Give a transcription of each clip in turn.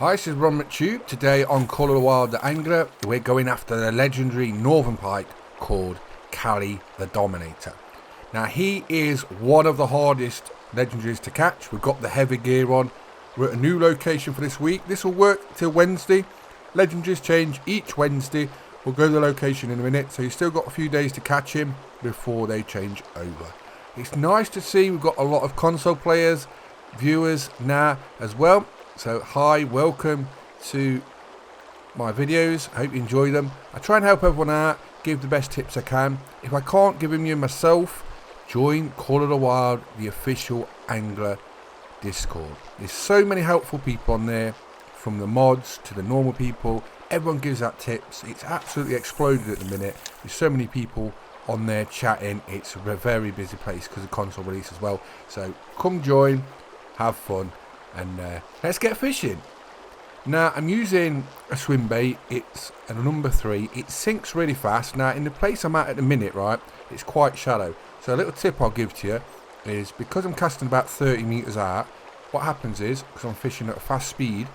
Hi, this is Ron McTube. Today on Call of the Wild, the Angler, we're going after the legendary Northern Pike called Kalle the Dominator. Now, he is one of the hardest legendaries to catch. We've got the heavy gear on. We're at a new location for this week. This will work till Wednesday. Legendaries change each Wednesday. We'll go to the location in a minute, so you've still got a few days to catch him before they change over. It's nice to see we've got a lot of console players, viewers now as well. So hi, welcome to my videos. I hope you enjoy them. I try and help everyone out, give the best tips I can. If I can't give them you myself, join Call of the Wild, the official angler Discord. There's so many helpful people on there, from the mods to the normal people. Everyone gives out tips. It's absolutely exploded at the minute. There's so many people on there chatting. It's a very busy place because of console release as well. So come join, have fun, and let's get fishing. Now, I'm using a swim bait. It's a number 3. It sinks really fast. Now, in the place I'm at the minute, right, it's quite shallow. So a little tip I'll give to you is, because I'm casting about 30 meters out, what happens is, because I'm fishing at a fast speed,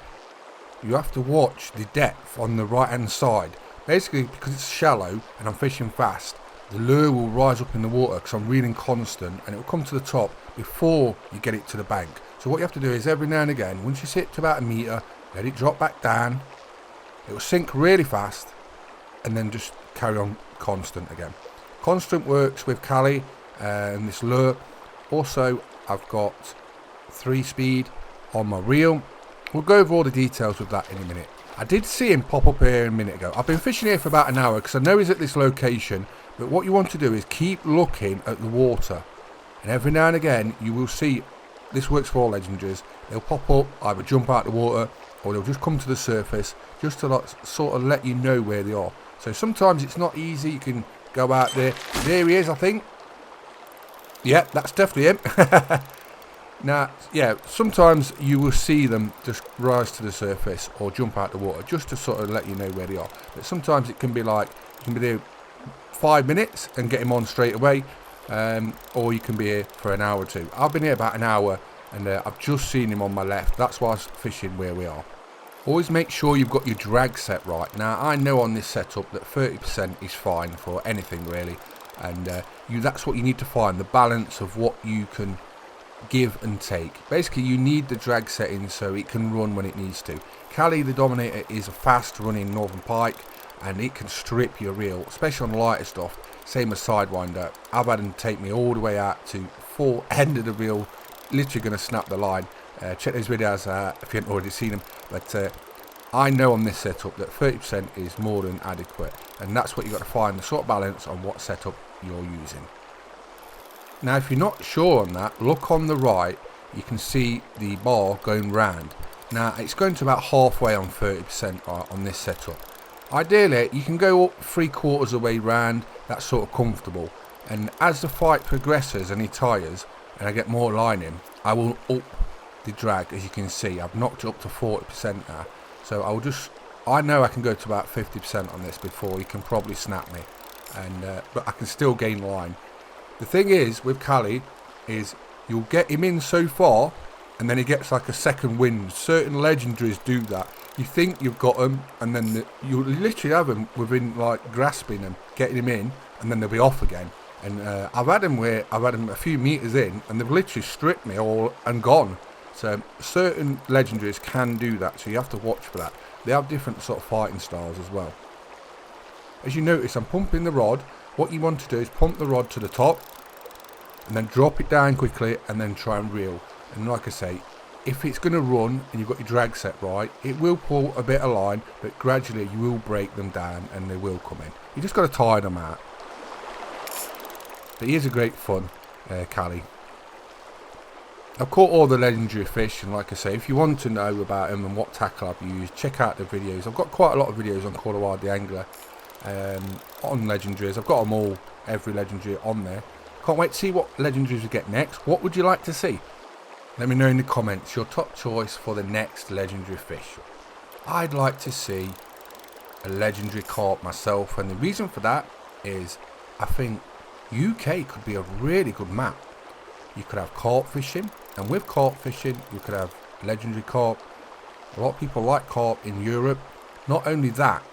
you have to watch the depth on the right hand side. Basically, because it's shallow and I'm fishing fast, the lure will rise up in the water because I'm reeling constant, and it will come to the top before you get it to the bank. So what you have to do is, every now and again, once you sit to about a metre, let it drop back down. It will sink really fast, and then just carry on constant again. Constant works with Kalle and this lure. Also, I've got 3-speed on my reel. We'll go over all the details with that in a minute. I did see him pop up here a minute ago. I've been fishing here for about an hour because I know he's at this location. But what you want to do is keep looking at the water. And every now and again, you will see, this works for all legendaries, they'll pop up, either jump out the water, or they'll just come to the surface, just to sort of let you know where they are. So sometimes it's not easy. You can go out there. There he is, I think. Yeah, that's definitely him. Now, yeah, sometimes you will see them just rise to the surface or jump out the water, just to sort of let you know where they are. But sometimes it can be like, you can be there 5 minutes and get him on straight away, or you can be here for an hour or two. I've been here about an hour, and I've just seen him on my left. That's why I was fishing where we are. Always make sure you've got your drag set right. Now, I know on this setup that 30% is fine for anything really, and that's what you need to find, the balance of what you can give and take. Basically, you need the drag setting so it can run when it needs to. Kalle the Dominator is a fast running Northern Pike, and it can strip your reel, especially on lighter stuff. Same as Sidewinder. I've had them take me all the way out to full end of the reel, literally going to snap the line. Check those videos if you haven't already seen them. But I know on this setup that 30% is more than adequate, and that's what you've got to find, the sort of balance on what setup you're using. Now, if you're not sure on that, look on the right. You can see the bar going round. Now, it's going to about halfway on 30% on this setup. Ideally, you can go up 3/4 of the way round. That's sort of comfortable. And as the fight progresses and he tires, and I get more line in, I will up the drag. As you can see, I've knocked it up to 40% now. So I know I can go to about 50% on this before he can probably snap me. And but I can still gain line. The thing is with Kalle is you'll get him in so far, and then he gets like a second wind. Certain legendaries do that. You think you've got him, and then you literally have him within like grasping him, getting him in, and then they'll be off again. And I've had him a few meters in, and they've literally stripped me all and gone. So certain legendaries can do that, so you have to watch for that. They have different sort of fighting styles as well. As you notice, I'm pumping the rod. What you want to do is pump the rod to the top, and then drop it down quickly, and then try and reel. And like I say, if it's going to run and you've got your drag set right, it will pull a bit of line, but gradually you will break them down and they will come in. You just got to tire them out. But he is a great fun, Kalle. I've caught all the legendary fish, and like I say, if you want to know about him and what tackle I've used, check out the videos. I've got quite a lot of videos on Call of the Wild, the Angler, on legendaries. I've got them all, every legendary on there. Can't wait to see what legendaries we get next. What would you like to see? Let me know in the comments your top choice for the next legendary fish. I'd like to see a legendary carp myself, and the reason for that is I think UK could be a really good map. You could have carp fishing, and with carp fishing you could have legendary carp, A lot of people like carp in Europe. Not only that,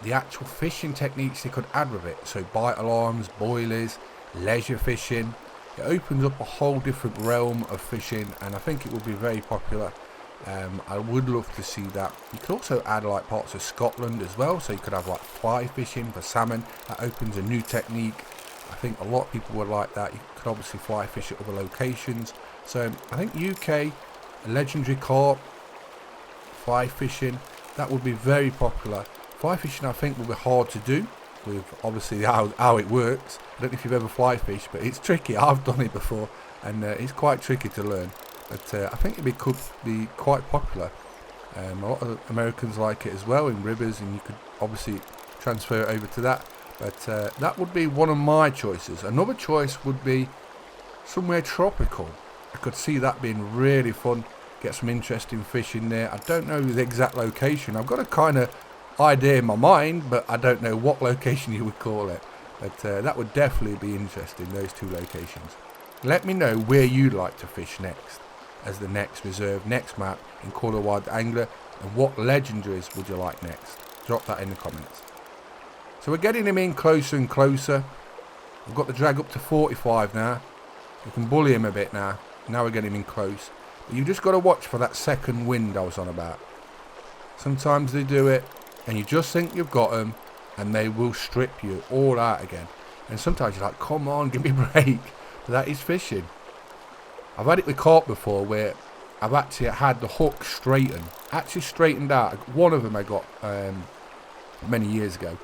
the actual fishing techniques they could add with it. So bite alarms, boilies, leisure fishing. It opens up a whole different realm of fishing, and I think it will be very popular. I would love to see that. You could also add like parts of Scotland as well, so you could have like fly fishing for salmon. That opens a new technique. I think a lot of people would like that. You could obviously fly fish at other locations. So I think UK, legendary carp, fly fishing, that would be very popular. Fly fishing I think will be hard to do with obviously how it works. I don't know if you've ever fly fished, but it's tricky. I've done it before, and it's quite tricky to learn. But I think it could be quite popular. A lot of Americans like it as well in rivers, and you could obviously transfer it over to that. But that would be one of my choices. Another choice would be somewhere tropical. I could see that being really fun. Get some interesting fish in there. I don't know the exact location. I've got a kind of idea in my mind, but I don't know what location you would call it. But that would definitely be interesting, those two locations. Let me know where you'd like to fish next, as the next reserve, next map in Call of the Wild Angler, and what legendaries would you like next? Drop that in the comments. So we're getting him in closer and closer. We've got the drag up to 45 now. We can bully him a bit now. Now we're getting him in close. But you've just got to watch for that second wind I was on about. Sometimes they do it, and you just think you've got them, and they will strip you all out again. And sometimes you're like, come on, give me a break. But that is fishing. I've had it with carp before where I've actually had the hook straightened out. One of them I got many years ago.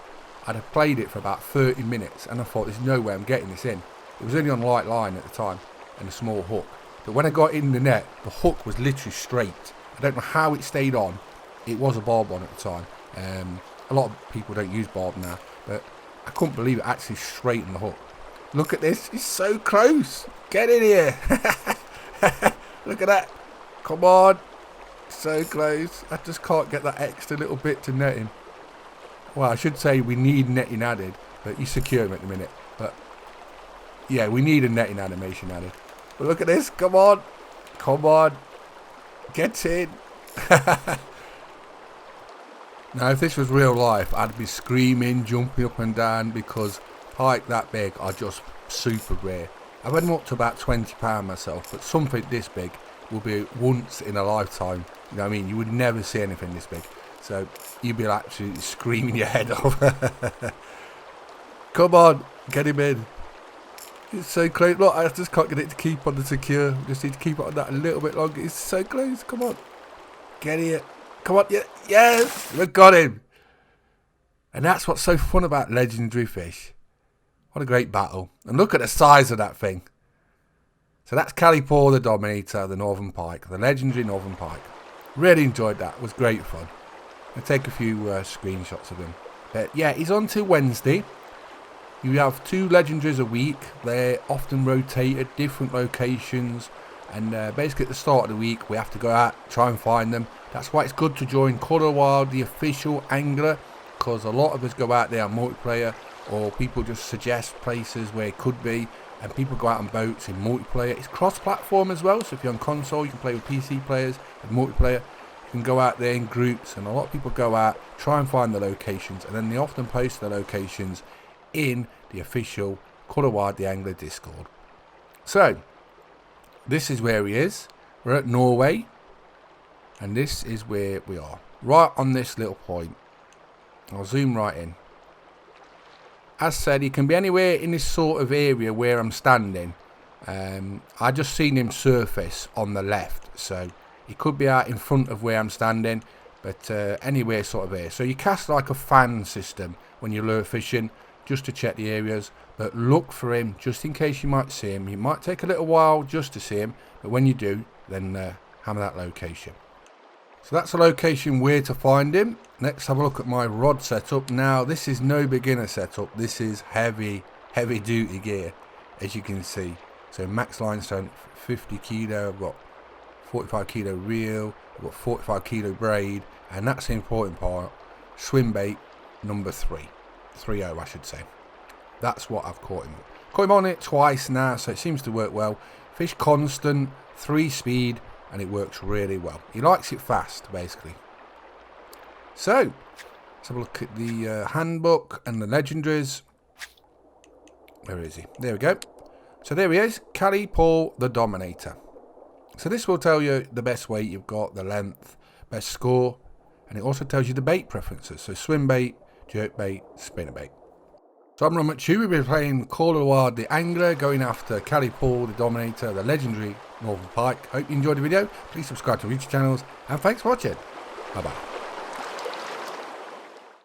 I'd have played it for about 30 minutes, and I thought, there's no way I'm getting this in. It was only on light line at the time and a small hook. But when I got in the net, the hook was literally straight. I don't know how it stayed on. It was a barb one at the time. A lot of people don't use barb now, but I couldn't believe it actually straightened the hook. Look at this. He's so close. Get in here. Look at that. Come on. So close. I just can't get that extra little bit to net him. Well, I should say we need netting added, but you secure him at the minute. But yeah, we need a netting animation added. But look at this. Come on. Come on. Get in. Now, if this was real life, I'd be screaming, jumping up and down, because pike that big are just super rare. I've had them up to about £20 myself, but something this big will be once in a lifetime. You know what I mean? You would never see anything this big. So you'd be absolutely screaming your head off. Come on, get him in. It's so close. Look, I just can't get it to keep on the secure. Just need to keep it on that a little bit longer. It's so close. Come on. Get here. Come on. Yes. We've got him. And that's what's so fun about legendary fish. What a great battle. And look at the size of that thing. So that's Kalle Paul, the Dominator, the Northern Pike, the legendary Northern Pike. Really enjoyed that. It was great fun. I'll take a few screenshots of him. But yeah, he's on to Wednesday. You have 2 legendaries a week. They're often rotated, different locations. And basically at the start of the week, we have to go out, try and find them. That's why it's good to join Call of the Wild, the official angler, because a lot of us go out there on multiplayer, or people just suggest places where it could be, and people go out on boats in multiplayer. It's cross-platform as well, so if you're on console, you can play with PC players and multiplayer. You can go out there in groups, and a lot of people go out, try and find the locations, and then they often post the locations in the official Call of the Wild, the Angler Discord. So, this is where he is. We're at Norway, and this is where we are. Right on this little point. I'll zoom right in. As said, he can be anywhere in this sort of area where I'm standing. I just seen him surface on the left, so he could be out in front of where I'm standing, but anywhere sort of here. So you cast like a fan system when you're lure fishing, just to check the areas, but look for him just in case you might see him. It might take a little while just to see him, but when you do, then hammer that location. So that's the location where to find him. Next, have a look at my rod setup. Now, this is no beginner setup. This is heavy duty gear, as you can see. So max line strength, 50 kilo. I've got 45 kilo reel. I've got 45 kilo braid, and that's the important part. Swim bait number 3, 3.0 I should say. That's what I've caught him with. Caught him on it twice now, so it seems to work well. Fish constant, 3 speed, and it works really well. He likes it fast, basically. So let's have a look at the handbook and the legendaries. Where is he? There we go. So there he is, Kalle Paul the Dominator. So this will tell you the best weight you've got, the length, best score, and it also tells you the bait preferences. So swim bait, jerk bait, spinner bait. So I'm Robert Chu. We've been playing Call of the Wild, the Angler, going after Kalle Paul the Dominator, the legendary Northern Pike. Hope you enjoyed the video. Please subscribe to our YouTube channels, and thanks for watching. Bye bye.